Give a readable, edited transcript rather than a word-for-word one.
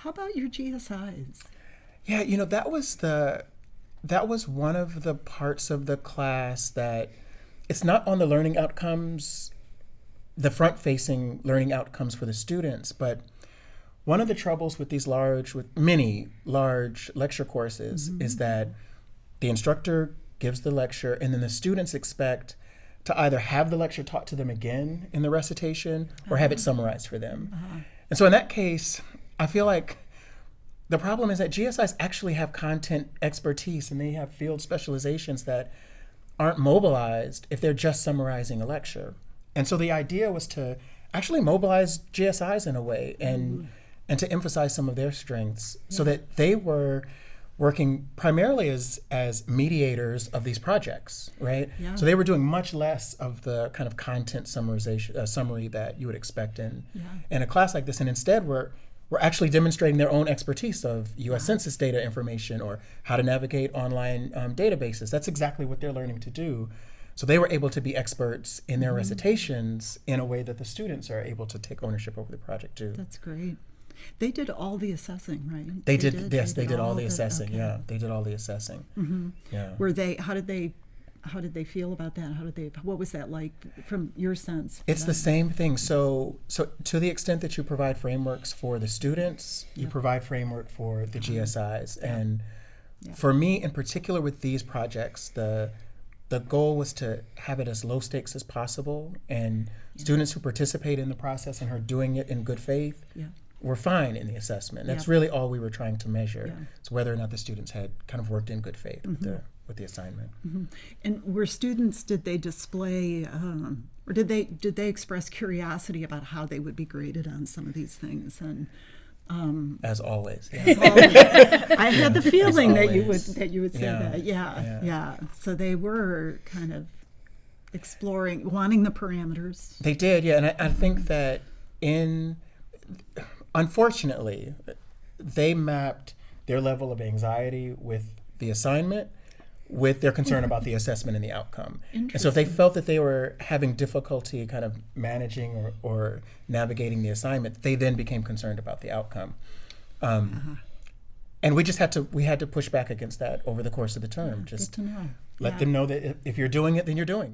How about your GSIs? Yeah, that was one of the parts of the class that it's not on the learning outcomes, the front-facing learning outcomes for the students, but one of the troubles with with many large lecture courses is that the instructor gives the lecture and then the students expect to either have the lecture taught to them again in the recitation or have it summarized for them. And so in that case, I feel like the problem is that GSIs actually have content expertise and they have field specializations that aren't mobilized if they're just summarizing a lecture. And so the idea was to actually mobilize GSIs in a way and to emphasize some of their strengths so that they were working primarily as mediators of these projects, right? Yeah. So they were doing much less of the kind of content summarization summary that you would expect in a class like this, and instead we're actually demonstrating their own expertise of U.S. Census data information or how to navigate online databases. That's exactly what they're learning to do. So they were able to be experts in their recitations in a way that the students are able to take ownership over the project too. That's great. They did all the assessing, right? They did all the assessing. Okay. Yeah, they did all the assessing. Yeah. How did they feel about that? What was that like from your sense? It's the same thing. So to the extent that you provide frameworks for the students, you provide framework for the GSIs. And for me in particular with these projects, the goal was to have it as low stakes as possible, and students who participate in the process and are doing it in good faith were fine in the assessment. That's really all we were trying to measure. It's whether or not the students had kind of worked in good faith with the assignment. And were students, did they display, or did they express curiosity about how they would be graded on some of these things? And as always. I had the feeling that you would say that. Yeah. So they were kind of exploring, wanting the parameters. They did, yeah. And I think that unfortunately, they mapped their level of anxiety with the assignment with their concern about the assessment and the outcome. And so if they felt that they were having difficulty kind of managing or navigating the assignment, they then became concerned about the outcome. And we had to push back against that over the course of the term. Just good to know. let them know that if you're doing it, then you're doing it.